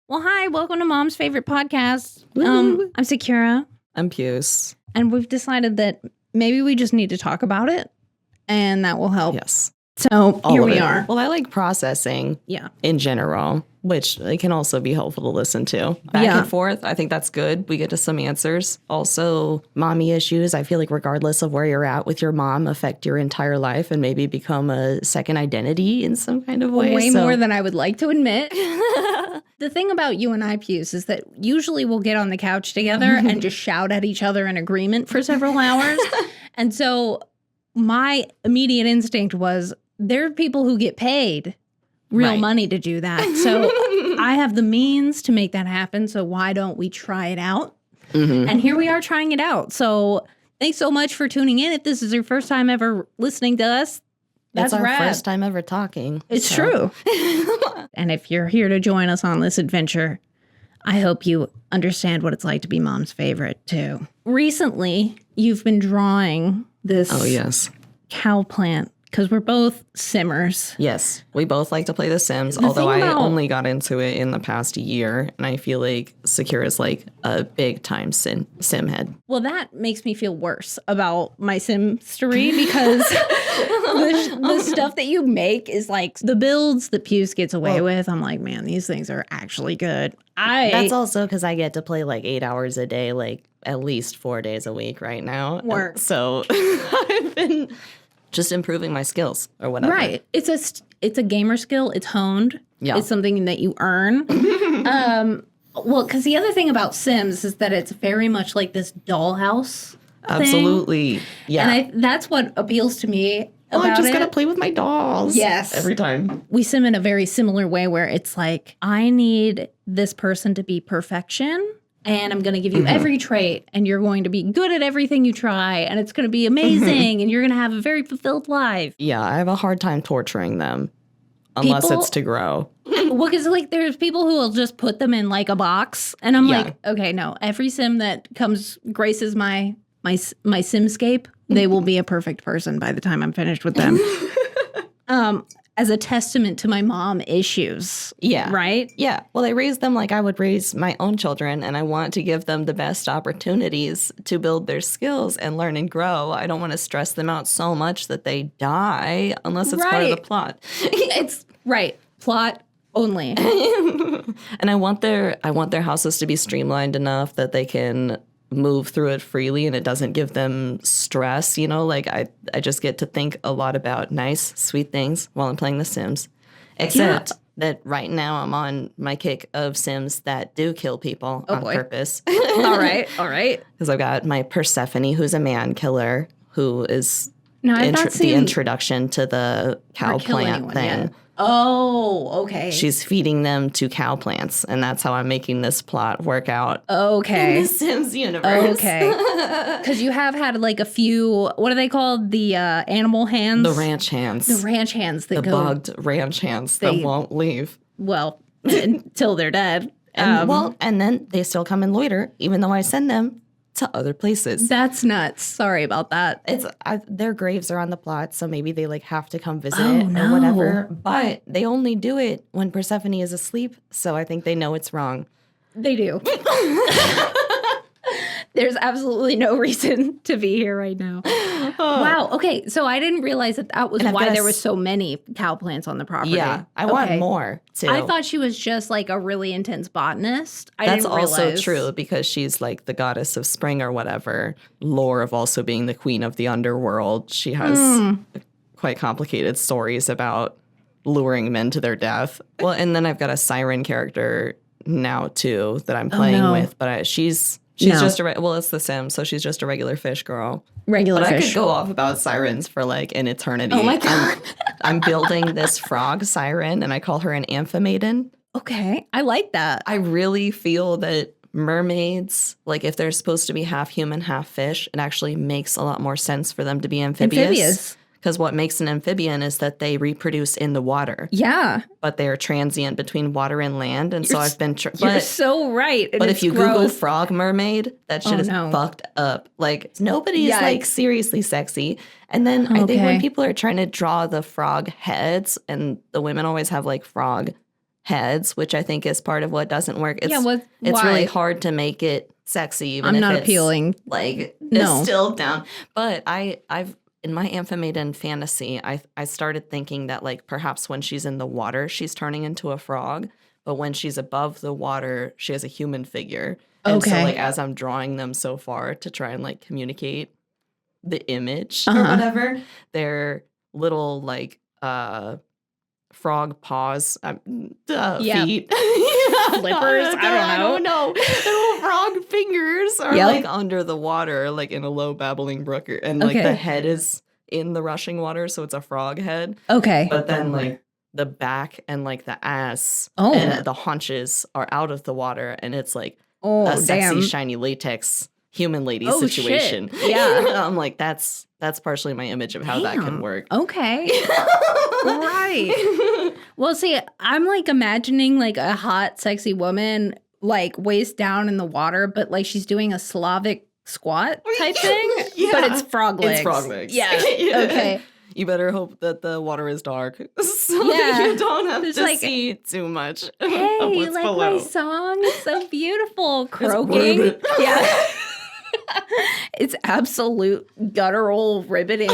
Well, hi, welcome to Mom's Favorite Podcast. Woo. I'm Secura, I'm Puce. and we've decided that maybe we just need to talk about it, and that will help. Yes. So All here of we it. are. Well, I like processing Yeah. in general, which it can also be helpful to listen to. Back Yeah. and forth, I think that's good. We get to some answers. Also, mommy issues, I feel like regardless of where you're at with your mom, affect your entire life and maybe become a second identity in some kind of way. Way more than I would like to admit. The thing about you and I, Puce, is that usually we'll get on the couch together and just shout at each other in agreement for several hours. And so my immediate instinct was there are people who get paid real Right. money to do that. So I have the means to make that happen. So why don't we try it out? And here we are trying it out. So thanks so much for tuning in. If this is your first time ever listening to us, that's our rad. first time ever talking. It's true. And if you're here to join us on this adventure, I hope you understand what it's like to be mom's favorite too. Recently, you've been drawing this Oh, yes. cow plant because we're both simmers. Yes, we both like to play The Sims, The although thing I about- only got into it in the past year, and I feel like Secure is like a big-time sim head. Well, that makes me feel worse about my sim story because the stuff that you make is like the builds that Puce gets away with. I'm like, man, these things are actually good. That's also because I get to play like 8 hours a day, like at least 4 days a week right now. Work. So I've been just improving my skills or whatever. Right. It's a gamer skill. It's honed. Yeah. It's something that you earn. Well, because the other thing about Sims is that it's very much like this dollhouse thing. Absolutely. Yeah. And that's what appeals to me Oh, about I'm just it. going to play with my dolls. Yes. Every time. We sim in a very similar way where it's like, I need this person to be perfection. And I'm going to give you every trait, and you're going to be good at everything you try, and it's going to be amazing, and you're going to have a very fulfilled life. Yeah, I have a hard time torturing them unless People- it's to grow. Well, because like there's people who will just put them in like a box, and I'm Yeah. like, okay, no, every sim that graces my simscape, they will be a perfect person by the time I'm finished with them. As a testament to my mom issues. Yeah. Right? Yeah. Well, I raised them like I would raise my own children, and I want to give them the best opportunities to build their skills and learn and grow. I don't want to stress them out so much that they die unless it's part of the Right. plot. It's right. Plot only. And I want their houses to be streamlined enough that they can move through it freely and it doesn't give them stress, you know? Like I just get to think a lot about nice, sweet things while I'm playing The Sims. Except that right now I'm on my kick of Sims that do kill people on boy. purpose. All right. Because I've got my Persephone, who's a man killer, who is No, I've not the seen introduction to the cow her kill plant anyone thing. yet. Oh, okay. She's feeding them to cow plants, and that's how I'm making this plot work out in okay. the Sims universe. Okay. Because you have had like a few, what are they called? The animal hands? The ranch hands. The ranch hands that The go, bugged ranch hands that They- won't leave. well, until they're dead. And then they still come and loiter, even though I send them to other places. That's nuts. Sorry about that. Their graves are on the plot, so maybe they like have to come visit Oh, it or no. whatever. But they only do it when Persephone is asleep, so I think they know it's wrong. They do. There's absolutely no reason to be here right now. Wow. Okay. So I didn't realize that was And I've why got there was so many cow plants on the property. Yeah, I want Okay. more too. I thought she was just like a really intense botanist. That's didn't also realize. true because she's like the goddess of spring or whatever. Lore of also being the queen of the underworld. She has quite complicated stories about luring men to their death. Well, and then I've got a siren character now too that I'm playing no. with, but she's No. just it's The Sims, so she's just a regular fish girl. Regular But I fish. could go off about sirens for like an eternity. Oh my God. I'm building this frog siren, and I call her an amphimaiden. Okay. I like that. I really feel that mermaids, like if they're supposed to be half human, half fish, it actually makes a lot more sense for them to be amphibious. Because what makes an amphibian is that they reproduce in the water, Yeah. but they are transient between water and land. And so I've been, You're so right. And but it's if you Google gross. frog mermaid, that shit Oh, is no. fucked up. Like nobody's like Yikes. seriously sexy. And then I think when Okay. people are trying to draw the frog heads, and the women always have like frog heads, which I think is part of what doesn't work. It's, it's why? really hard to make it sexy, even I'm if not it's appealing. like No. distilled down. But I've in my Amphimaiden fantasy, I started thinking that like perhaps when she's in the water, she's turning into a frog, but when she's above the water, she has a human figure. And so like as I'm drawing them so far to try and like communicate the image or whatever, they're little like frog paws, feet, flippers. I don't know. Little frog fingers are like under the water, like in a low babbling brook, and like the head is in the rushing water, so it's a frog head. Okay, but then like the back and like the ass and the haunches are out of the water, and it's like a sexy shiny latex human lady situation. Shit. Yeah, I'm like that's partially my image of how that can work. Okay. Right. Well, see, I'm like imagining like a hot, sexy woman like waist down in the water, but like she's doing a Slavic squat type thing, but it's frog legs. It's frog legs. Yeah. Okay. You better hope that the water is dark so you don't have to like, see too much. Hey, of you what's like below. my song? It's so beautiful. Croaking. Yeah. It's absolute guttural ribbiting.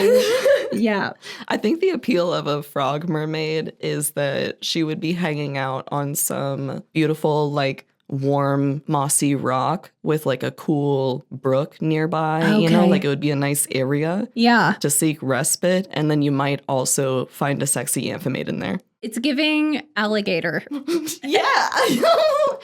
Yeah. I think the appeal of a frog mermaid is that she would be hanging out on some beautiful, like, warm, mossy rock with, like, a cool brook nearby. You know, like, it would be a nice area to seek respite. And then you might also find a sexy amphimaiden there. It's giving alligator. Yeah.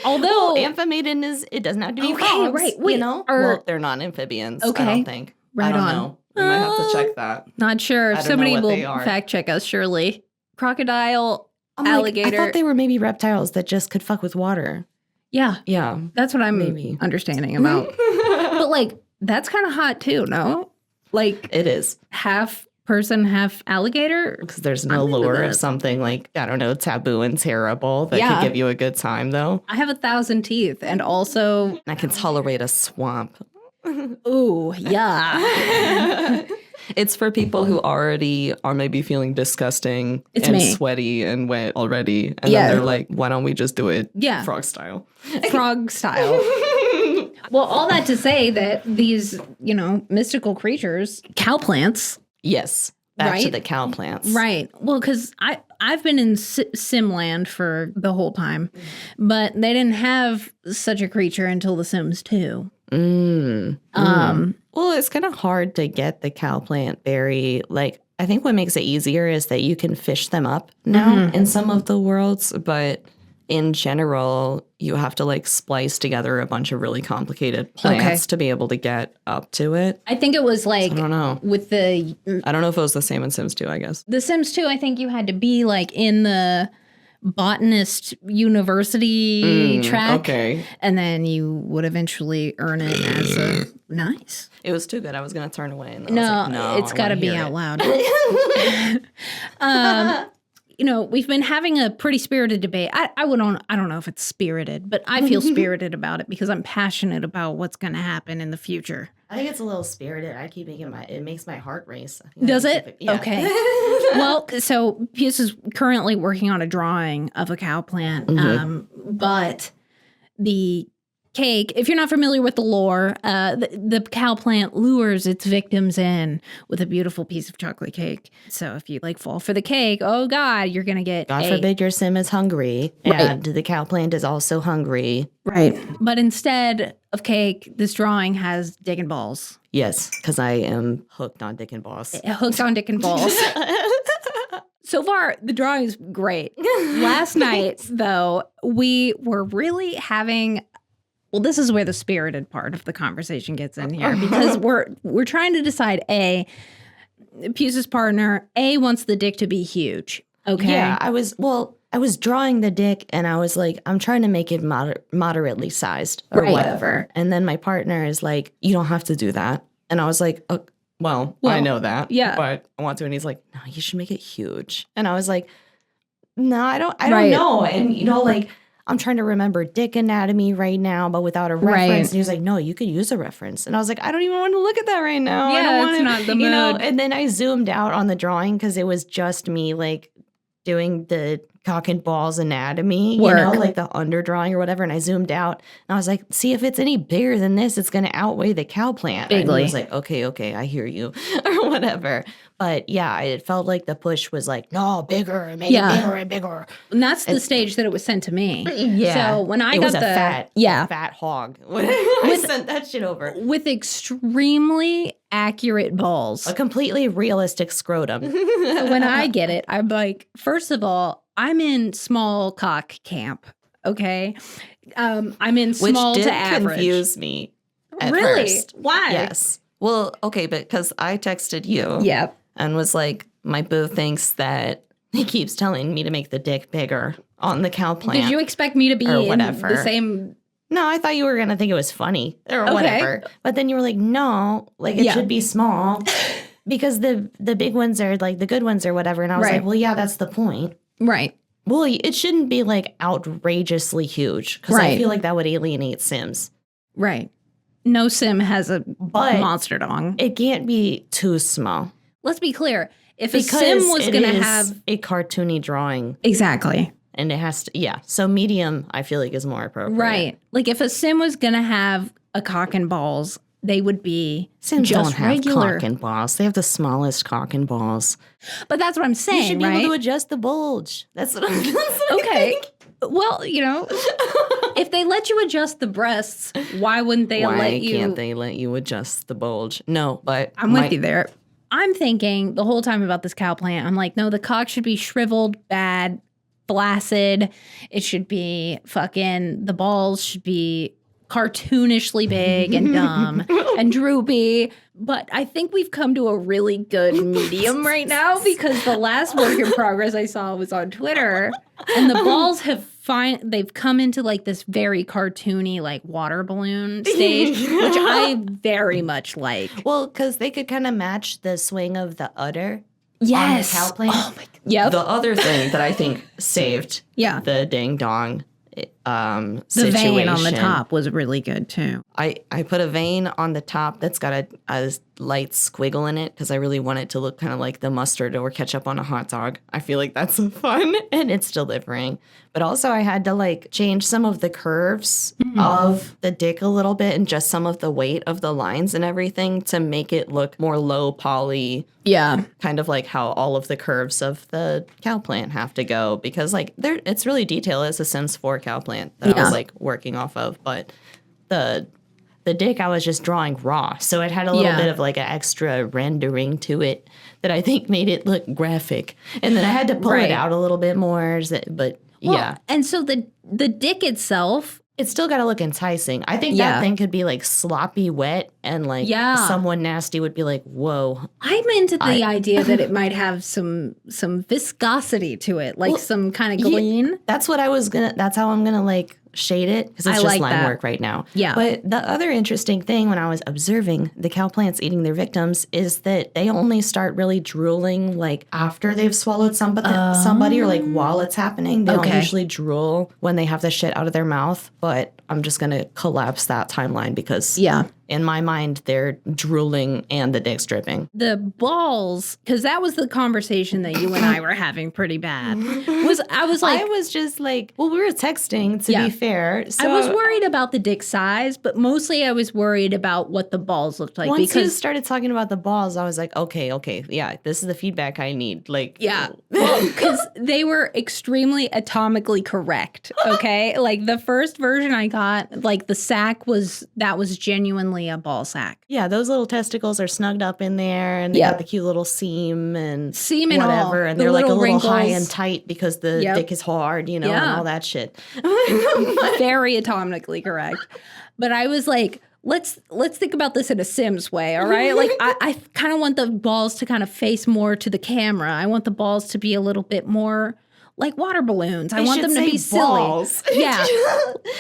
Although amphimaiden it doesn't have to be frogs. Right. Wait, you know? Well, they're not amphibians. I don't think. Right I don't on. know. We might have to check that. Not sure. I don't Somebody know what will they are. fact check us, surely. Crocodile, alligator. alligator. I thought they were maybe reptiles that just could fuck with water. Yeah. Yeah. That's what I'm Maybe. understanding about. But like, that's kind of hot too, no? Like, It is. half person, half alligator? Because there's no I'm into lure that. of something like, I don't know, taboo and terrible that Yeah. could give you a good time, though. I have 1,000 teeth and also, I can tolerate a swamp. ooh, yeah. It's for people who already are maybe feeling disgusting It's and me. sweaty and wet already. And Yeah. then they're like, why don't we just do it Yeah. frog style? Frog style. Well, all that to say that these, mystical creatures, cow plants, Yes. Back to Right? the cow plants. right? Well, because I've been in Simland for the whole time, but they didn't have such a creature until The Sims 2. Well, it's kind of hard to get the cow plant berry. Like, I think what makes it easier is that you can fish them up now in some of the worlds, but in general, you have to like splice together a bunch of really complicated plants to be able to get up to it. I think it was like I don't know. with the I don't know if it was the same in Sims 2, I guess. Sims 2, I think you had to be like in the botanist university track. Okay. And then you would eventually earn it as a nice. It was too good. I was going to turn away. And I was like, no, It's I got to wanna be hear out it. loud. We've been having a pretty spirited debate. I don't know if it's spirited, but I feel spirited about it because I'm passionate about what's going to happen in the future. I think it's a little spirited. I keep making it makes my heart race. Does it? Yeah. Okay. Well, so Puce is currently working on a drawing of a cow plant, but the cake, if you're not familiar with the lore, the cow plant lures its victims in with a beautiful piece of chocolate cake. So if you like fall for the cake, oh God, you're going to get God forbid your sim is hungry, and the cow plant is also hungry. Right. But instead of cake, this drawing has dick and balls. Yes, because I am hooked on dick and balls. Hooked on dick and balls. So far, the drawing is great. Last night, though, we were really having... Well, this is where the spirited part of the conversation gets in here because we're trying to decide, A, Puce's partner, A, wants the dick to be huge. Okay. Yeah, I was drawing the dick and I was like, I'm trying to make it moderately sized or whatever. And then my partner is like, you don't have to do that. And I was like, well, I know that. Yeah. But I want to. And he's like, no, you should make it huge. And I was like, no, I don't know. And I'm trying to remember dick anatomy right now, but without a reference. Right. And he was like, no, you could use a reference. And I was like, I don't even want to look at that right now. I Yeah, don't it's want not the mood. And then I zoomed out on the drawing because it was just me like doing the cock and balls anatomy, Work. like the underdrawing or whatever. And I zoomed out and I was like, see, if it's any bigger than this, it's going to outweigh the cow plant. And Bigly. he was like, okay, I hear you or whatever. But yeah, it felt like the push was like, no, bigger, make it bigger and bigger. And that's the stage that it was sent to me. Yeah. So when I it got was a fat, fat hog when I sent that shit over. With extremely accurate balls. A completely realistic scrotum. When I get it, I'm like, first of all, I'm in small cock camp. Okay. I'm in small Which did to average. confuse me at Really? first. Why? Yes. Well, okay, but because I texted you. Yep. And was like, my boo thinks that he keeps telling me to make the dick bigger on the cow plant. Did you expect me to be or in whatever. the same? No, I thought you were going to think it was funny or whatever. But then you were like, no, like it should be small because the big ones are like the good ones or whatever. And I was like, well, yeah, that's the point. Right. Well, it shouldn't be like outrageously huge because I feel like that would alienate Sims. Right. No sim has a monster dong. It can't be too small. Let's be clear. If a sim was going to have a cartoony drawing. Exactly. And it has to, so medium, I feel like is more appropriate. Right. Like if a sim was going to have a cock and balls, they would be Sims just don't have regular. cock and balls. They have the smallest cock and balls. But that's what I'm saying, You should be right? able to adjust the bulge. That's what I'm Okay. Well, if they let you adjust the breasts, why wouldn't they let you? Why can't they let you adjust the bulge? No, but I'm with you there. I'm thinking the whole time about this cow plant. I'm like, no, the cock should be shriveled, bad, flaccid. It should be fucking, the balls should be cartoonishly big and dumb and droopy. But I think we've come to a really good medium right now because the last work in progress I saw was on Twitter and the balls have they've come into like this very cartoony like water balloon stage, which I very much like. Well, because they could kind of match the swing of the udder. Yes. On the cow plant. Oh my God. Yep. The other thing that I think saved the ding dong the situation. vein on the top was really good too. I put a vein on the top that's got a light squiggle in it because I really want it to look kind of like the mustard or ketchup on a hot dog. I feel like that's fun and it's delivering. But also I had to like change some of the curves of the dick a little bit and just some of the weight of the lines and everything to make it look more low poly. Yeah. Kind of like how all of the curves of the cow plant have to go because like it's really detailed. It's a Sims 4 cow plant that I was like working off of. But the dick I was just drawing raw. So it had a little bit of like an extra rendering to it that I think made it look graphic. And then I had to pull it out a little bit more. But And so the dick itself, it's still got to look enticing. I think that thing could be like sloppy wet and like someone nasty would be like, whoa. I'm into the idea that it might have some viscosity to it, like some kind of gleam. That's how I'm going to like shade it because it's just line work right now. Yeah. But the other interesting thing when I was observing the cow plants eating their victims is that they only start really drooling like after they've swallowed somebody or like while it's happening. They don't usually drool when they have the shit out of their mouth. But I'm just going to collapse that timeline because in my mind, they're drooling and the dick's dripping. The balls, because that was the conversation that you and I were having pretty bad. I was just like, well, we were texting to be fair. So I was worried about the dick size, but mostly I was worried about what the balls looked like. Once you started talking about the balls, I was like, okay, yeah, this is the feedback I need. Like, well, because they were extremely atomically correct. Okay, like the first version I got, like the sack was genuinely a ball sack. Yeah, those little testicles are snugged up in there, and they got the cute little seam and whatever, and they're like a little wrinkles. High and tight because the dick is hard, and all that shit. Very atomically correct. But I was like, let's think about this in a Sims way, all right? Like I kind of want the balls to kind of face more to the camera. I want the balls to be a little bit more like water balloons. I want them to be balls. Silly. Yeah.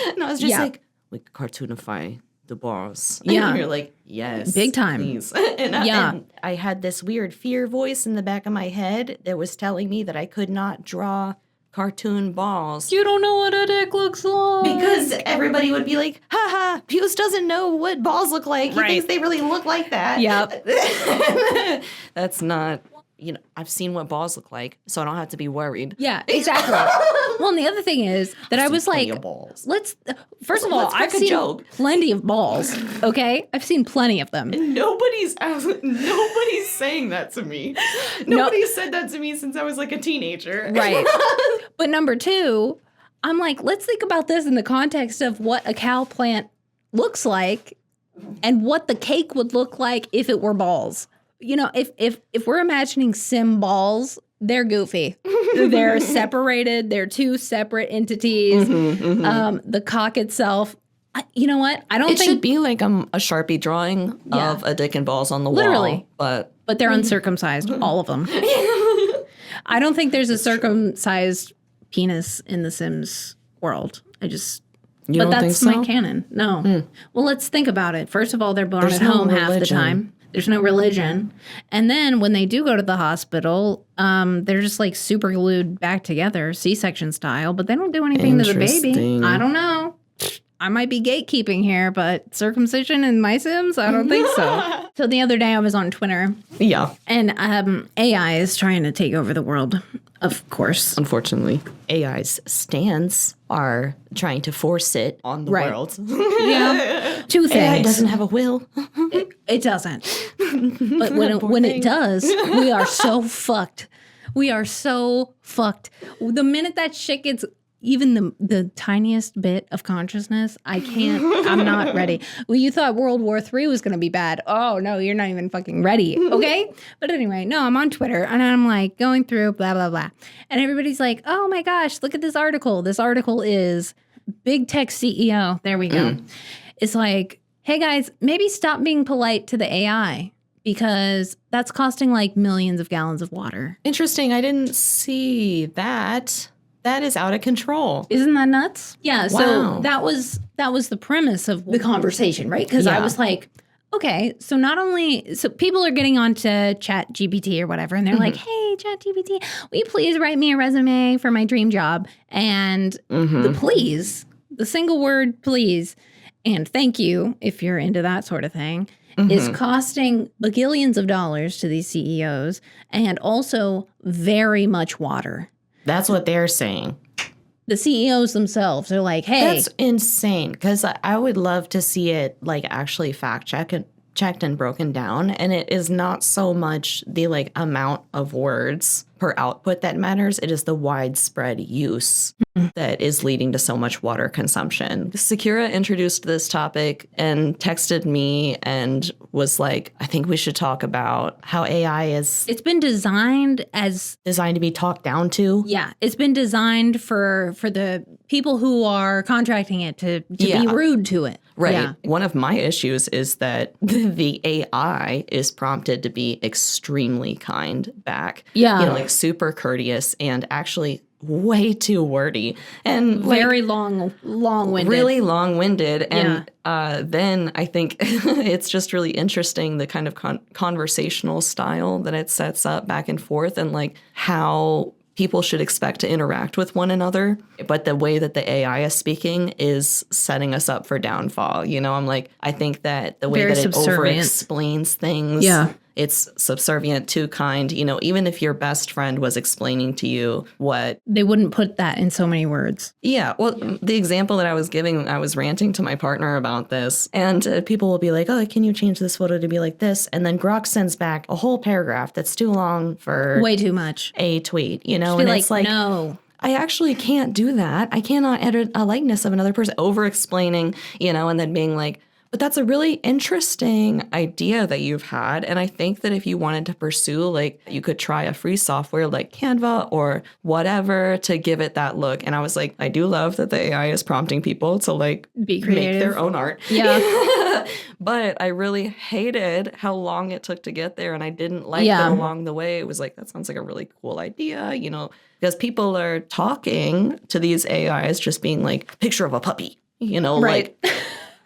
And I was just like, we could cartoonify the balls. Yeah. And you're like, yes. Big time. Please. And I had this weird fear voice in the back of my head that was telling me that I could not draw cartoon balls. You don't know what a dick looks like. Because everybody would be like, haha, Puce doesn't know what balls look like. He thinks they really look like that. Yep. That's not... I've seen what balls look like, so I don't have to be worried. Yeah, exactly. Well, and the other thing is that I was like, first of all, I've seen plenty of balls, okay? I've seen plenty of them. And nobody's saying that to me. Nobody's said that to me since I was like a teenager. Right. But number two, I'm like, let's think about this in the context of what a cow plant looks like and what the cake would look like if it were balls. If we're imagining sim balls, they're goofy. They're separated. They're two separate entities. The cock itself, you know what? I don't think... It should be like a Sharpie drawing of a dick and balls on the wall. But they're uncircumcised, all of them. I don't think there's a circumcised penis in the Sims world. But that's my canon. No. Well, let's think about it. First of all, they're born at home half the time. There's no religion. And then when they do go to the hospital, they're just like super glued back together, C-section style, but they don't do anything to the baby. I don't know. I might be gatekeeping here, but circumcision in my Sims? I don't think so. So the other day I was on Twitter. Yeah. And AI is trying to take over the world, of course. Unfortunately. AI's stance are trying to force it on the world. Yeah. Two things. AI doesn't have a will. It doesn't. But when it does, we are so fucked. We are so fucked. The minute that shit gets even the tiniest bit of consciousness, I'm not ready. Well, you thought World War III was going to be bad. Oh, no, you're not even fucking ready. Okay? But anyway, no, I'm on Twitter and I'm like going through blah, blah, blah. And everybody's like, oh my gosh, look at this article. This article is Big Tech CEO. There we go. It's like, hey guys, maybe stop being polite to the AI because that's costing like millions of gallons of water. Interesting. I didn't see that. That is out of control. Isn't that nuts? Yeah. So that was the premise of the conversation, right? Because I was like, okay, so people are getting onto ChatGPT or whatever, and they're like, hey, ChatGPT, will you please write me a resume for my dream job? And the single word please, and thank you, if you're into that sort of thing, is costing bagillions of dollars to these CEOs and also very much water. That's what they're saying. The CEOs themselves are like, hey. That's insane because I would love to see it like actually checked and broken down. And it is not so much the like amount of words per output that matters. It is the widespread use that is leading to so much water consumption. Secura introduced this topic and texted me and was like, I think we should talk about how AI is... It's been designed to be talked down to. Yeah. It's been designed for the people who are contracting it to be rude to it. Right. Yeah. One of my issues is that the AI is prompted to be extremely kind back. Yeah. Like super courteous and actually way too wordy and very long-winded. Really long-winded. And then I think it's just really interesting the kind of conversational style that it sets up back and forth and like how people should expect to interact with one another. But the way that the AI is speaking is setting us up for downfall. I'm like, I think that the way that it over-explains things, it's subservient, too kind. Even if your best friend was explaining to you what... They wouldn't put that in so many words. Yeah. Well, the example that I was giving, I was ranting to my partner about this. And people will be like, oh, can you change this photo to be like this? And then Grok sends back a whole paragraph that's too long for... Way too much. A tweet, and it's like, no. I actually can't do that. I cannot edit a likeness of another person, over-explaining, and then being like, but that's a really interesting idea that you've had. And I think that if you wanted to pursue, like, you could try a free software like Canva or whatever to give it that look. And I was like, I do love that the AI is prompting people to, like, be creative, make their own art. Yeah. But I really hated how long it took to get there. And I didn't like that along the way. It was like, that sounds like a really cool idea, because people are talking to these AIs just being like, picture of a puppy, right. like...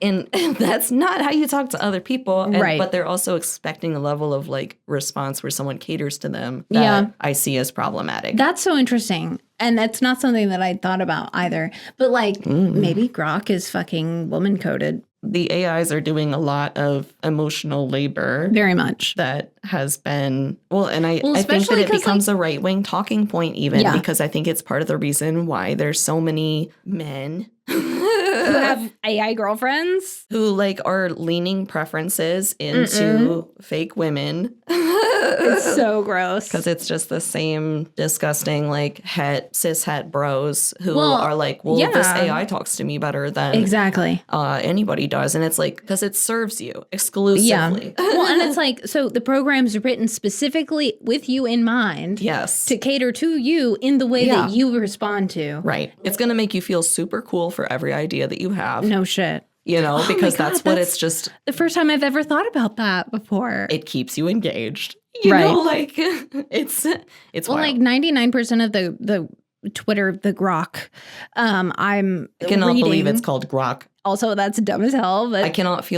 And that's not how you talk to other people. Right. But they're also expecting a level of like response where someone caters to them that I see as problematic. That's so interesting. And that's not something that I thought about either. But like maybe Grok is fucking woman coded. the AIs are doing a lot of emotional labor. Very much. That has been, and I think that especially it 'cause, becomes a right-wing talking point even, Yeah. because I think it's part of the reason why there's so many men Who have AI girlfriends. who like are leaning preferences into fake women. It's so gross. Because it's just the same disgusting, like, cis het bros who Well, are like, well, yeah. this AI talks to me better than Exactly. anybody does. And it's like, because it serves you exclusively. Yeah. Well, and it's like, so the program's written specifically with you in mind. Yes. To cater to you in the way that you respond to. Right. It's going to make you feel super cool for every idea that you have. No shit. You know, Oh because my God, that's what it's just. The first time I've ever thought about that before. It keeps you engaged. You know, like, it's well, wild. like 99% of the Twitter, the Grok, I cannot believe it's called Grok. Also, that's dumb as hell. But I cannot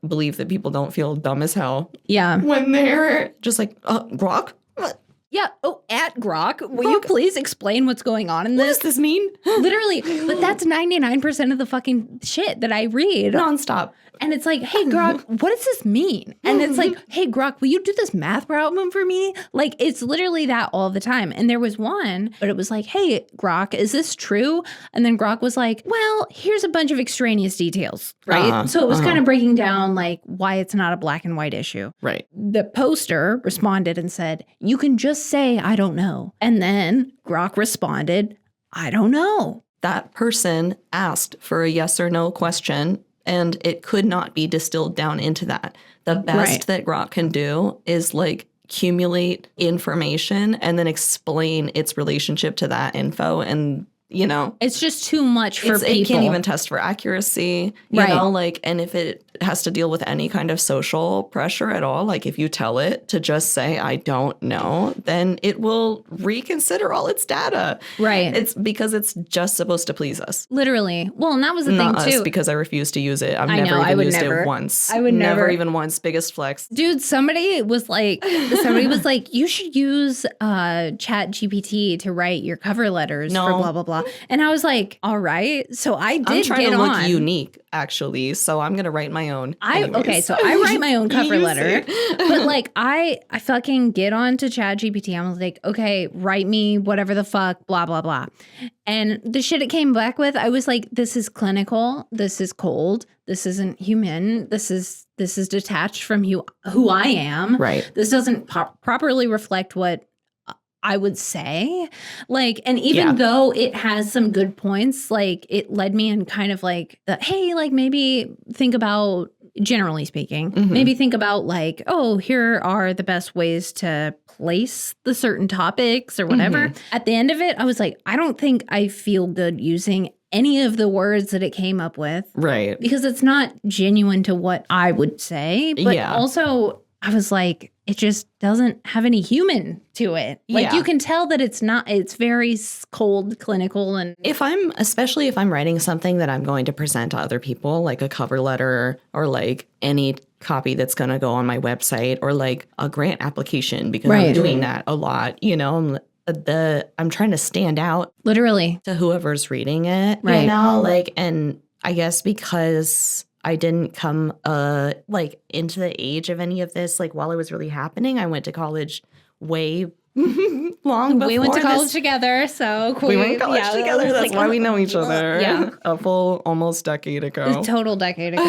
believe that people don't feel dumb as hell. Yeah. When they're just like, Grok? What? Yeah. Oh, at Grok, will you please explain what's going on in this? What does this mean? Literally. But that's 99% of the fucking shit that I read. Nonstop. And it's like, hey, Grok, what does this mean? And it's like, hey, Grok, will you do this math problem for me? Like, it's literally that all the time. And there was one, but it was like, hey, Grok, is this true? And then Grok was like, well, here's a bunch of extraneous details, right? So it was kind of breaking down, like, why it's not a black and white issue. Right. The poster responded and said, you can just say, I don't know. And then Grok responded, I don't know. That person asked for a yes or no question, and it could not be distilled down into that. The best that Grok can do is like accumulate information and then explain its relationship to that info. And, you know, it's just too much for people. It can't even test for accuracy, you know, like, and if it has to deal with any kind of social pressure at all, like if you tell it to just say, I don't know, then it will reconsider all its data. Right. It's because it's just supposed to please us. Literally. Well, and that was the thing too. Us, because I refuse to use it. I've I never know, even used it once. I would never even once. Biggest flex. Dude, somebody was like, you should use ChatGPT to write your cover letters for blah, blah, blah. And I was like, all right. So I did I'm trying get to look on. unique, actually. So I'm going to write my own. Okay, so I write my own cover letter. But like, I fucking get on to ChatGPT. I was like, okay, write me whatever the fuck, blah, blah, blah. And the shit it came back with, I was like, this is clinical. This is cold. This isn't human. This is detached from who I am. Right. This doesn't properly reflect what I would say. Like, and even though it has some good points, like it led me in kind of like, hey, like maybe think about, generally speaking, maybe think about like, oh, here are the best ways to place the certain topics or whatever. At the end of it, I was like, I don't think I feel good using any of the words that it came up with. Right. Because it's not genuine to what I would say. But also, I was like, it just doesn't have any human to it. Like you can tell that it's very cold, clinical. And especially if I'm writing something that I'm going to present to other people, like a cover letter or like any copy that's going to go on my website or like a grant application, because I'm doing that a lot, you know, I'm trying to stand out literally to whoever's reading it, you know, like, and I guess because I didn't come like into the age of any of this like while it was really happening. I went to college way long before. We went to college together, so cool. We went to college together. That's like, why we know each other. Yeah. A full almost decade ago. A total decade ago.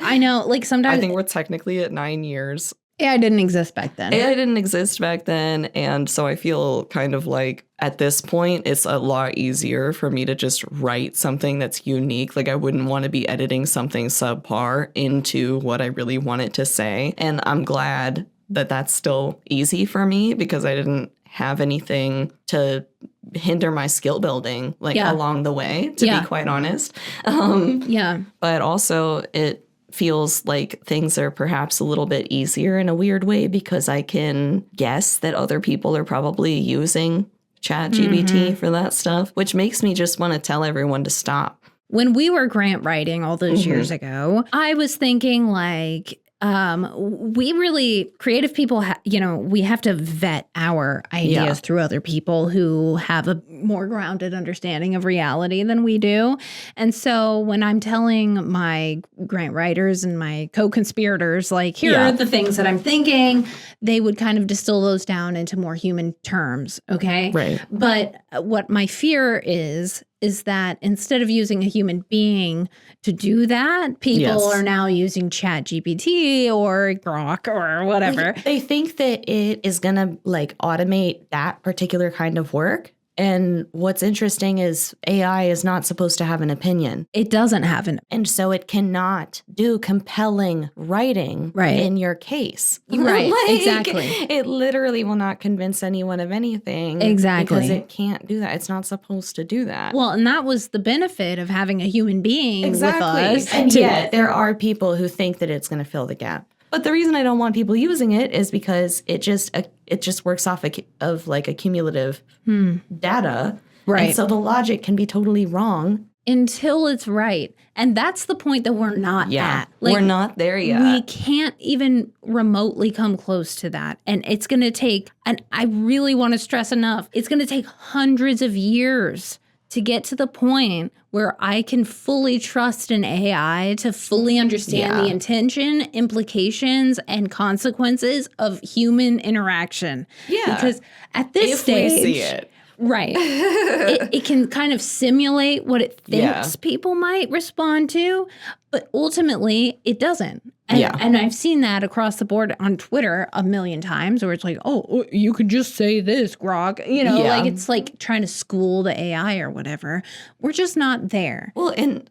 I know, like sometimes I think we're technically at 9 years. AI didn't exist back then. AI didn't exist back then. And so I feel kind of like at this point, it's a lot easier for me to just write something that's unique. Like I wouldn't want to be editing something subpar into what I really want it to say. And I'm glad that that's still easy for me because I didn't have anything to hinder my skill building along the way, to be quite honest. But also it feels like things are perhaps a little bit easier in a weird way because I can guess that other people are probably using ChatGPT for that stuff, which makes me just want to tell everyone to stop. When we were grant writing all those years ago, I was thinking like, we really, creative people, we have to vet our ideas through other people who have a more grounded understanding of reality than we do. And so when I'm telling my grant writers and my co-conspirators, like, here are the things that I'm thinking, they would kind of distill those down into more human terms. Okay. Right. But what my fear is that instead of using a human being to do that, people are now using ChatGPT or Grok or whatever. They think that it is going to like automate that particular kind of work. And what's interesting is AI is not supposed to have an opinion. It doesn't have an And so it cannot do compelling writing in your case. Right, exactly. It literally will not convince anyone of anything. Exactly. Because it can't do that. It's not supposed to do that. Well, and that was the benefit of having a human being with us. And yet there are people who think that it's going to fill the gap. But the reason I don't want people using it is because it just works off of like accumulative data. Right. And so the logic can be totally wrong. Until it's right. And that's the point that we're not at. Like, we're not there yet. We can't even remotely come close to that. And it's going to take, and I really want to stress enough, it's going to take hundreds of years to get to the point where I can fully trust an AI to fully understand the intention, implications, and consequences of human interaction. Yeah. Because at this stage, we see it. Right. it can kind of simulate what it thinks people might respond to, but ultimately it doesn't. And I've seen that across the board on Twitter a million times where it's like, oh, you could just say this, Grok. Like it's like trying to school the AI or whatever. We're just not there. Well, and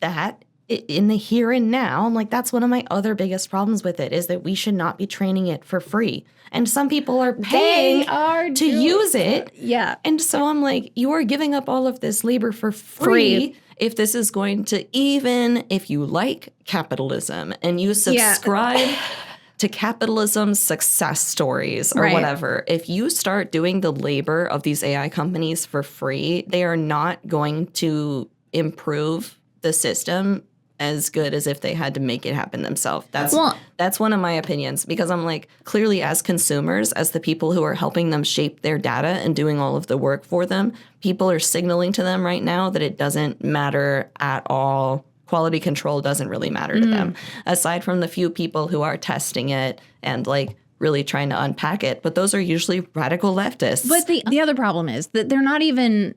that in the here and now, I'm like, that's one of my other biggest problems with it is that we should not be training it for free. And some people are paying to use it. Yeah. And so I'm like, you are giving up all of this labor for free. If this is going to, even if you like capitalism and you subscribe to capitalism's success stories or whatever, if you start doing the labor of these AI companies for free, they are not going to improve the system as good as if they had to make it happen themselves. That's one of my opinions, because I'm like, clearly as consumers, as the people who are helping them shape their data and doing all of the work for them, people are signaling to them right now that it doesn't matter at all. Quality control doesn't really matter to them, aside from the few people who are testing it and like really trying to unpack it. But those are usually radical leftists. But the other problem is that they're not even,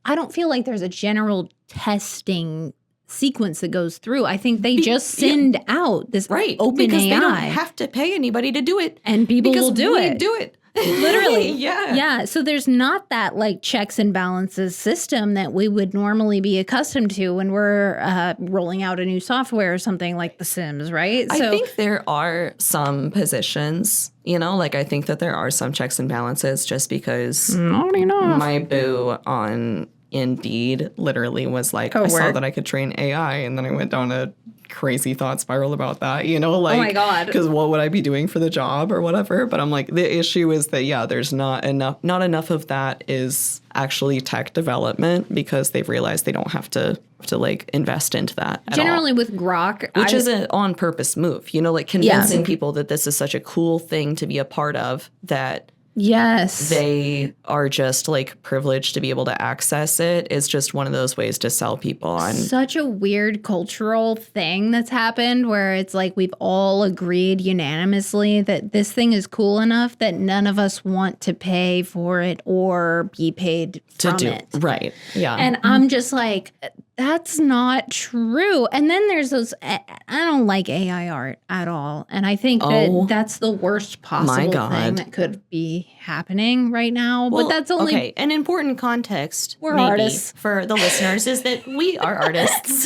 I don't feel like there's a general testing sequence that goes through. I think they just send out this open because AI. They don't have to pay anybody to do it. And people will do it. do it. Literally. Yeah. So there's not that like checks and balances system that we would normally be accustomed to when we're rolling out a new software or something like The Sims, right? I think there are some positions, like I think that there are some checks and balances just because my boo on Indeed literally was like, I saw that I could train AI, and then I went down a crazy thought spiral about that, like, oh my God, because what would I be doing for the job or whatever? But I'm like, the issue is that there's not enough of that is actually tech development, because they've realized they don't have to like invest into that at generally all. With Grok, which is an on purpose move, like convincing people that this is such a cool thing to be a part of, that they are just like privileged to be able to access it, is just one of those ways to sell people on. Such a weird cultural thing that's happened where it's like we've all agreed unanimously that this thing is cool enough that none of us want to pay for it or be paid from it. Right. Yeah. And I'm just like, that's not true. And then there's those, I don't like AI art at all. And I think that that's the worst possible thing that could be happening right now. But that's only... Okay, an important context we're artists. For the listeners is that we are artists.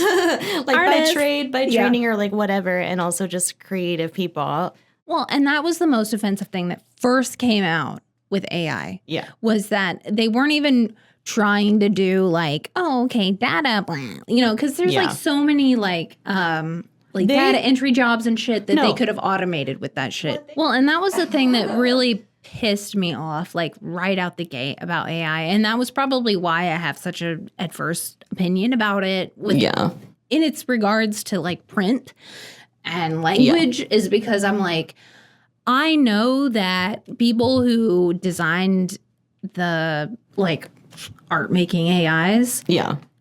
By trade, by training, or like whatever, and also just creative people. Well, and that was the most offensive thing that first came out with AI. Yeah. Was that they weren't even trying to do like, data, because there's like so many data entry jobs and shit that they could have automated with that shit. Well, and that was the thing that really pissed me off, like right out the gate about AI. And that was probably why I have such a adverse opinion about it in its regards to like print. and language is because I'm like, I know that people who designed the like art making AIs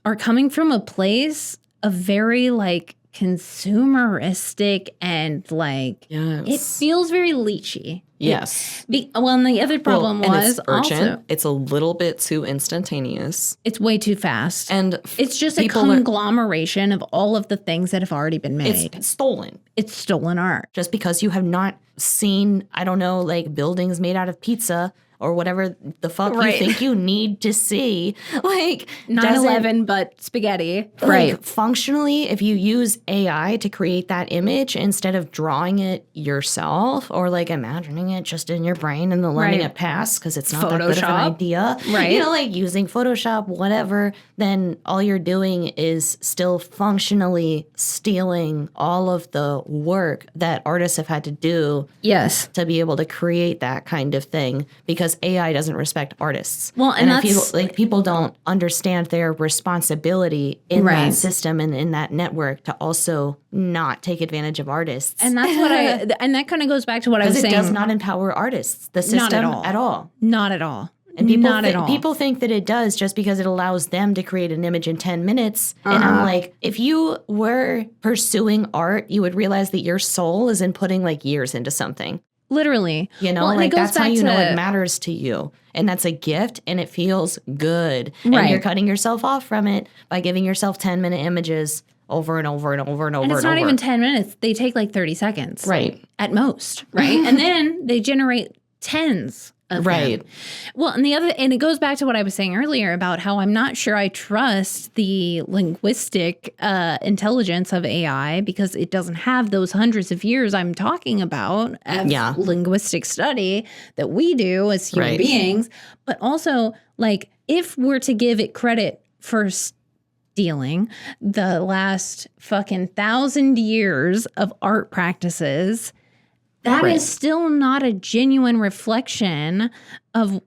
are coming from a place of very like consumeristic and like it feels very leechy. Yes. And the other problem was also it's a little bit too instantaneous. It's way too fast. And it's just a conglomeration of all of the things that have already been made. It's stolen. It's stolen art. Just because you have not seen, I don't know, like buildings made out of pizza or whatever the fuck you think you need to see. Like 9/11, but spaghetti. Like, functionally, if you use AI to create that image instead of drawing it yourself or like imagining it just in your brain and then letting it pass because it's not that good of an idea. Right. You know, like using Photoshop, whatever, then all you're doing is still functionally stealing all of the work that artists have had to do to be able to create that kind of thing because AI doesn't respect artists. Well, and that's people don't understand their responsibility in that system and in that network to also not take advantage of artists. And that's what and that kind of goes back to what I was saying. Because it does not empower artists, the system not at all. Not at all. And people think that it does just because it allows them to create an image in 10 minutes. And I'm like, if you were pursuing art, you would realize that your soul is in putting like years into something. Literally. You know, like that's how you know it matters to you. And that's a gift and it feels good. And you're cutting yourself off from it by giving yourself 10-minute images over and over and over and over. And it's not even 10 minutes. They take like 30 seconds. Right. At most. Right. And then they generate tens of them. Well, and it goes back to what I was saying earlier about how I'm not sure I trust the linguistic intelligence of AI because it doesn't have those hundreds of years I'm talking about of linguistic study that we do as human beings. But also, like, if we're to give it credit for stealing the last fucking 1,000 years of art practices, that is still not a genuine reflection of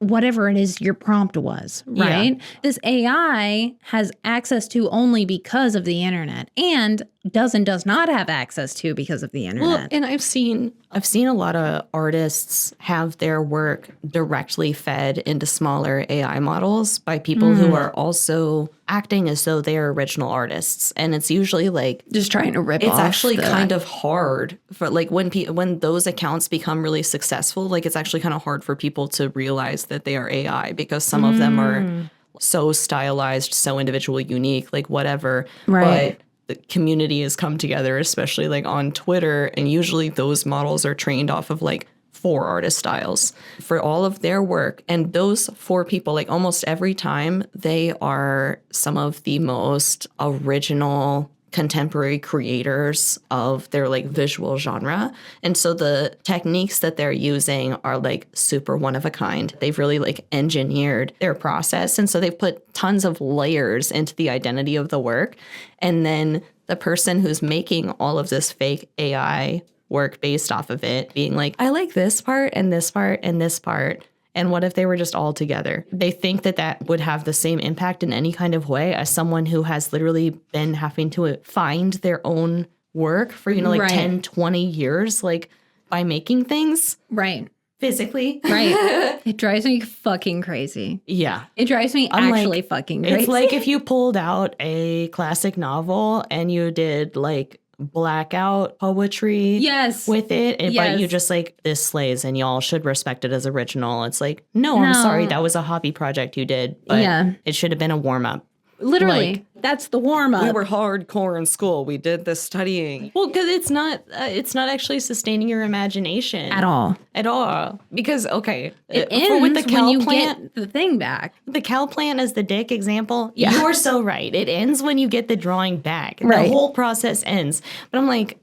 whatever it is your prompt was, right? Yeah. This AI has access to only because of the internet and does not have access to because of the internet. Well, and I've seen a lot of artists have their work directly fed into smaller AI models by people who are also acting as though they're original artists. And it's usually like just trying to rip off. It's actually kind of hard for like when those accounts become really successful, like it's actually kind of hard for people to realize that they are AI because some of them are so stylized, so individually unique, like whatever. Right. But the community has come together, especially like on Twitter. And usually those models are trained off of like 4 artist styles for all of their work. And those 4 people, like almost every time, they are some of the most original contemporary creators of their like visual genre. And so the techniques that they're using are like super one of a kind. They've really like engineered their process. And so they've put tons of layers into the identity of the work. And then the person who's making all of this fake AI work based off of it being like, I like this part and this part and this part. And what if they were just all together? They think that would have the same impact in any kind of way as someone who has literally been having to find their own work for, like 10, 20 years, like by making things. Right. Physically. Right. It drives me fucking crazy. Yeah. It drives me actually fucking crazy. It's like if you pulled out a classic novel and you did like blackout poetry with it, but you just like, this slays and y'all should respect it as original. It's like, no, I'm sorry, that was a hobby project you did, but it should have been a warm-up. Literally, like, that's the warm-up. We were hardcore in school. We did the studying. Well, because it's not actually sustaining your imagination at all. Because it ends with the cow when you plant, get the thing back. The cow plant as the dick example. Yeah. You're so right. It ends when you get the drawing back. Right. The whole process ends. But I'm like,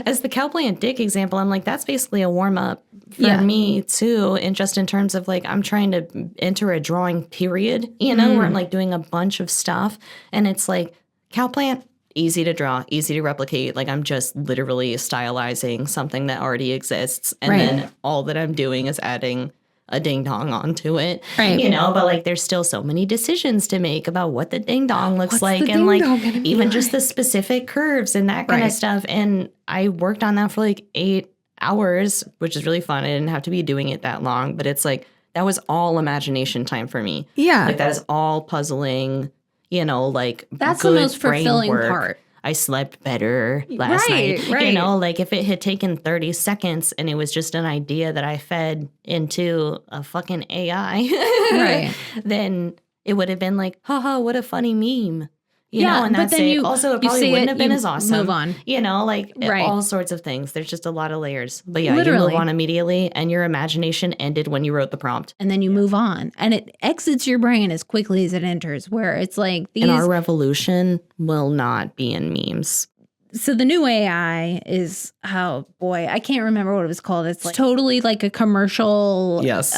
as the cow plant dick example, I'm like, that's basically a warm up for me too. And just in terms of like, I'm trying to enter a drawing period, where I'm like doing a bunch of stuff. And it's like, cow plant, easy to draw, easy to replicate. Like I'm just literally stylizing something that already exists. And then all that I'm doing is adding a ding dong onto it, Right. you know, but like there's still so many decisions to make about what the ding dong looks What's like the and like ding-dong gonna be even just like? the specific curves and that kind of Right. stuff. And I worked on that for like 8 hours, which is really fun. I didn't have to be doing it that long, but it's like that was all imagination time for me. Yeah. Like that is all puzzling, you know, like That's the good most brain fulfilling work. part. I slept better last night. Right. You know, like if it had taken 30 seconds and it was just an idea that I fed into a fucking AI, Right. then it would have been like, haha, what a funny meme. You Yeah, know, and but that's then it. you- Also, it you probably see wouldn't it, have been you as awesome. move on. You know, like Right. all sorts of things. There's just a lot of layers. But yeah, you Literally. move on immediately and your imagination ended when you wrote the prompt. And then you move on. And it exits your brain as quickly as it enters, where it's like these. And our revolution will not be in memes. So the new AI is, oh boy, I can't remember what it was called. It's like totally like a commercial Yes.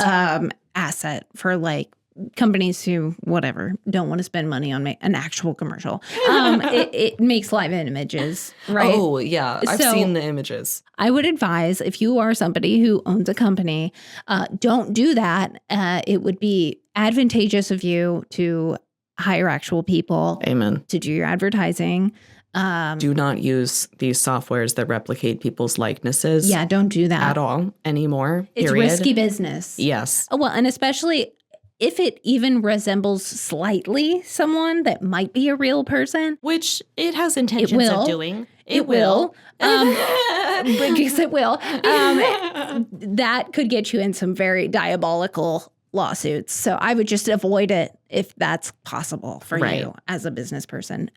asset for like companies who, whatever, don't want to spend money on an actual commercial. It makes live images, right? Oh, yeah. I've So- seen the images. I would advise if you are somebody who owns a company, don't do that. It would be advantageous of you to hire actual people Amen. to do your advertising. Do not use these softwares that replicate people's likenesses Yeah, don't do that. at all anymore. It's period. risky business. Yes. Oh, well, and especially if it even resembles slightly someone that might be a real person. Which it has intentions will. of doing. It will. Because it will. That could get you in some very diabolical lawsuits. So I would just avoid it if that's possible for Right. you as a business person,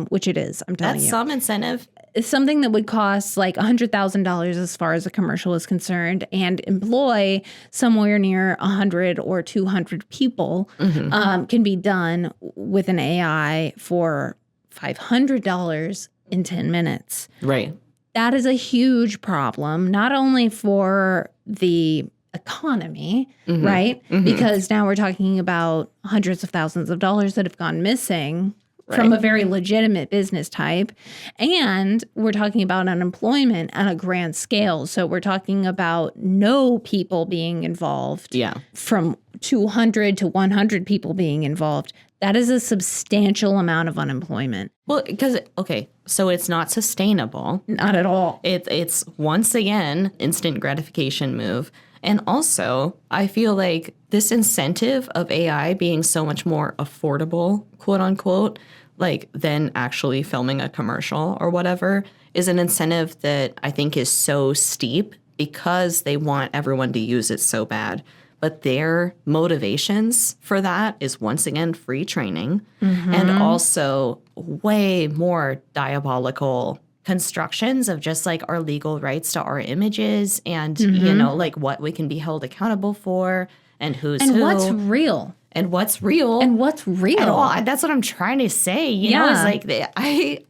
which it is. I'm telling That's you. some incentive. It's something that would cost like $100,000 as far as a commercial is concerned and employ somewhere near 100 or 200 people can be done with an AI for $500 in 10 minutes. Right. That is a huge problem, not only for the economy, right? Because now we're talking about hundreds of thousands of dollars that have gone missing from a very legitimate business type. And we're talking about unemployment on a grand scale. So we're talking about no people being involved Yeah. from 200 to 100 people being involved. That is a substantial amount of unemployment. Well, because, okay, so it's not sustainable. Not at all. It's once again, instant gratification move. And also, I feel like this incentive of AI being so much more affordable, quote unquote, like than actually filming a commercial or whatever, is an incentive that I think is so steep because they want everyone to use it so bad. But their motivations for that is once again free training and also way more diabolical constructions of just like our legal rights to our images and, you know, like what we can be held accountable for and who's And who. what's real? And what's real. And what's real? At all. That's what I'm trying to say. You know, it's Yeah. like I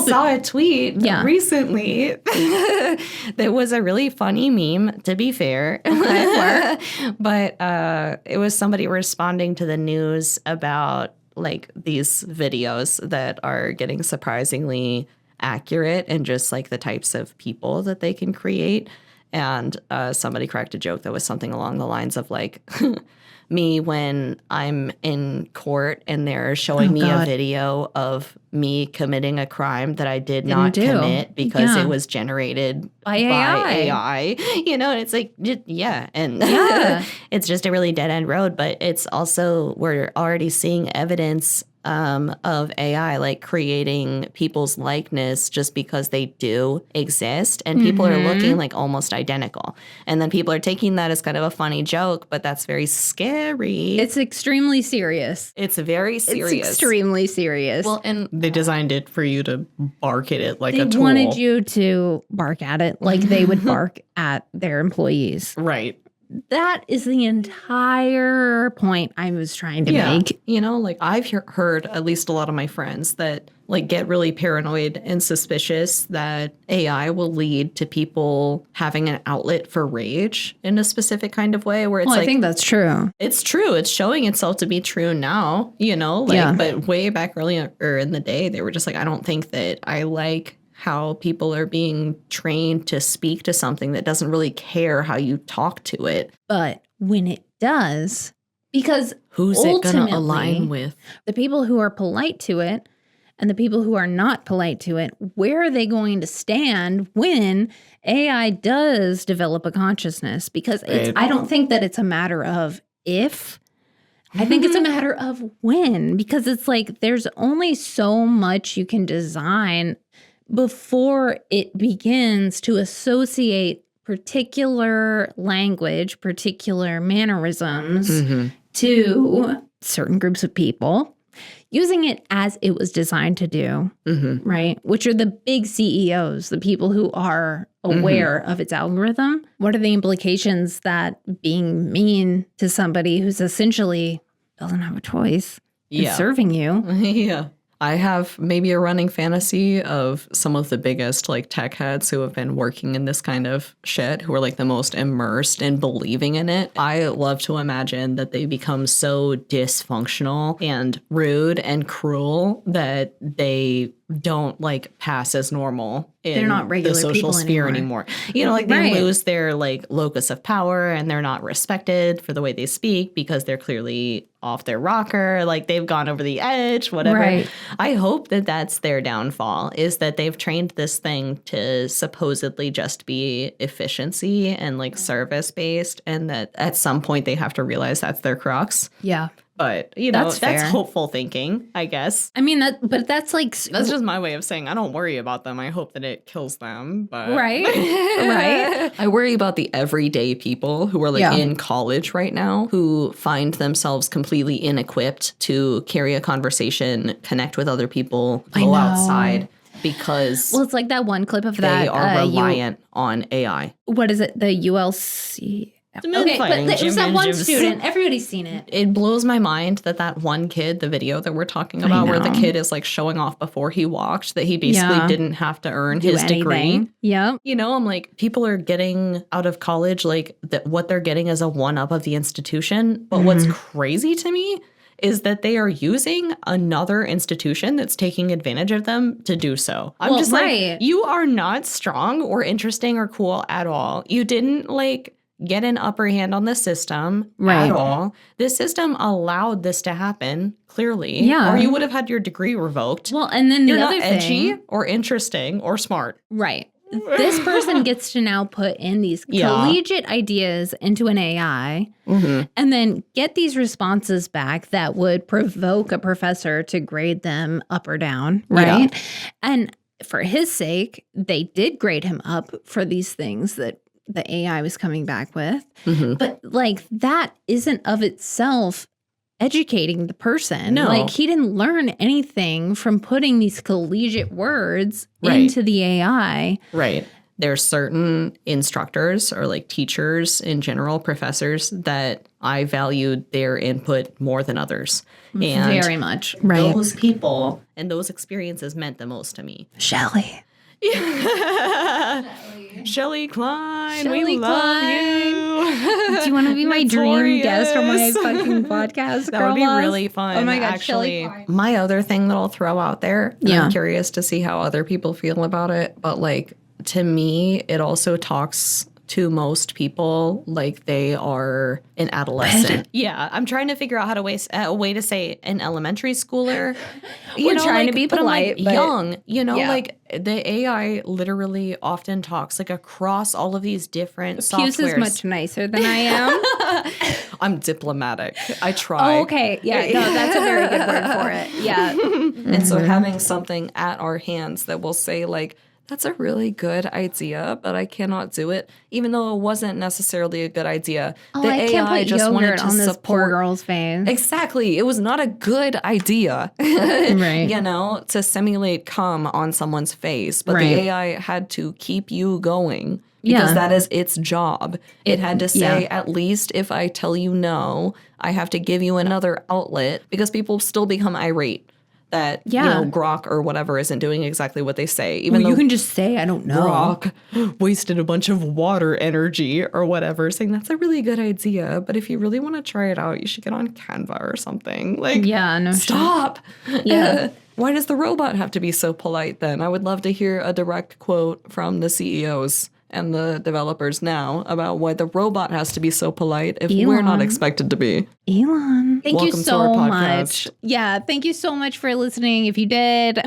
saw a tweet recently that was a really funny meme, to be fair. But it was somebody responding to the news about like these videos that are getting surprisingly accurate and just like the types of people that they can create. And somebody cracked a joke that was something along the lines of like, me when I'm in court and they're showing me a video of me committing a crime that I did not commit because it was generated by AI. AI. You know, and it's like, yeah. And it's just a really dead end road. But it's also, we're already seeing evidence of AI like creating people's likeness just because they do exist and people are looking like almost identical. And then people are taking that as kind of a funny joke, but that's very scary. It's extremely serious. It's very serious. It's extremely serious. Well, and they designed it for you to bark at it like they a tool. wanted you to bark at it like they would bark at their employees. Right. That is the entire point I was trying to make. You know, like I've heard at least a lot of my friends that like get really paranoid and suspicious that AI will lead to people having an outlet for rage in a specific kind of way where it's Well, like, I think that's true. it's true. It's showing itself to be true now, you know, like, but way back earlier in the day, they were just like, I don't think that I like how people are being trained to speak to something that doesn't really care how you talk to it. But when it does, because who's it going to align with? The people who are polite to it and the people who are not polite to it, where are they going to stand when AI does develop a consciousness? Because I don't think that it's a matter of if. I think it's a matter of when, because it's like there's only so much you can design before it begins to associate particular language, particular mannerisms to certain groups of people, using it as it was designed to do, right? Which are the big CEOs, the people who are aware of its algorithm. What are the implications that being mean to somebody who's essentially doesn't have a choice is serving you? Yeah. I have maybe a running fantasy of some of the biggest like tech heads who have been working in this kind of shit, who are like the most immersed in believing in it. I love to imagine that they become so dysfunctional and rude and cruel that they don't like pass as normal in They're not regular the social people sphere anymore. You know, like they lose their like locus of power and they're not respected for the way they speak because they're clearly off their rocker, like they've gone over the edge, whatever. Right. I hope that that's their downfall, is that they've trained this thing to supposedly just be efficiency and like service based, and that at some point they have to realize that's their crux. Yeah. But, you know, That's that's fair. hopeful thinking, I guess. I mean, but that's like... That's just my way of saying I don't worry about them. I hope that it kills them. But Right. Right. I worry about the everyday people who are like in college right now, who find themselves completely inequipped to carry a conversation, connect with other people, go outside. Because well, it's like that one clip of that. They are reliant on AI. What is it? The ULC... Okay, but there's that one student. Everybody's seen it. It blows my mind that one kid, the video that we're talking about, where the kid is like showing off before he walked, that he basically didn't have to earn his degree. Yeah. You know, I'm like, people are getting out of college, like what they're getting is a one-up of the institution. But what's crazy to me is that they are using another institution that's taking advantage of them to do so. I'm just like, you are not strong or interesting or cool at all. You didn't like get an upper hand on the system at all. This system allowed this to happen, clearly. Yeah. Or you would have had your degree revoked. Well, and then the You're other not edgy thing, or interesting or smart. Right. This person gets to now put in these collegiate ideas into an AI and then get these responses back that would provoke a professor to grade them up or down, right? Yeah. And for his sake, they did grade him up for these things that the AI was coming back with. But like that isn't of itself educating the person. No. Like he didn't learn anything from putting these collegiate words into the AI. Right. There's certain instructors or like teachers in general, professors, that I valued their input more than others. And very much. Right. Those people and those experiences meant the most to me. Shelley. Shelley Klein, Shelley we love you. Do you want to be my dream guest on my fucking podcast? That would be really fun. Oh my God, actually. Shelley. My other thing that I'll throw out there, and I'm curious to see how other people feel about it, but like to me, it also talks to most people like they are an adolescent. Yeah, I'm trying to figure out how to a way to say an elementary schooler. We're trying to be polite, but young. You know, like the AI literally often talks like across all of these different softwares. Puce is much nicer than I am. I'm diplomatic. I try. Oh, okay. Yeah, no, that's a very good word for it. Yeah. And so having something at our hands that will say like, that's a really good idea, but I cannot do it, even though it wasn't necessarily a good idea. Oh, the I AI can't put just wanted yogurt to on this support. poor girl's face. Exactly. It was not a good idea, Right. You know, to simulate cum on someone's face. But the AI had to keep you going because that is its job. It had to say, at least if I tell you no, I have to give you another outlet, because people still become irate that, you know, Grok or whatever isn't doing exactly what they say. Even though you can just say, I don't know. Grok wasted a bunch of water energy or whatever, saying that's a really good idea, but if you really want to try it out, you should get on Canva or something. Like, stop. Yeah. Why does the robot have to be so polite then? I would love to hear a direct quote from the CEOs and the developers now about why the robot has to be so polite if we're not expected to be. Elon. Thank you Welcome to our so podcast. much. Yeah, thank you so much for listening. If you did,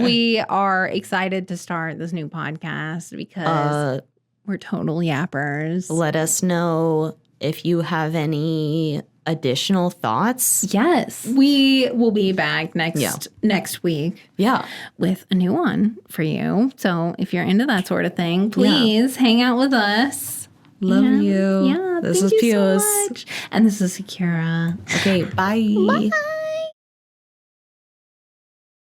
we are excited to start this new podcast because we're total yappers. Let us know if you have any additional thoughts. Yes. We will be back next week. Yeah. With a new one for you. So if you're into that sort of thing, please hang out with us. Love you. Yeah. This thank is you Puce. so much. And this is Secura. Okay, bye. Bye.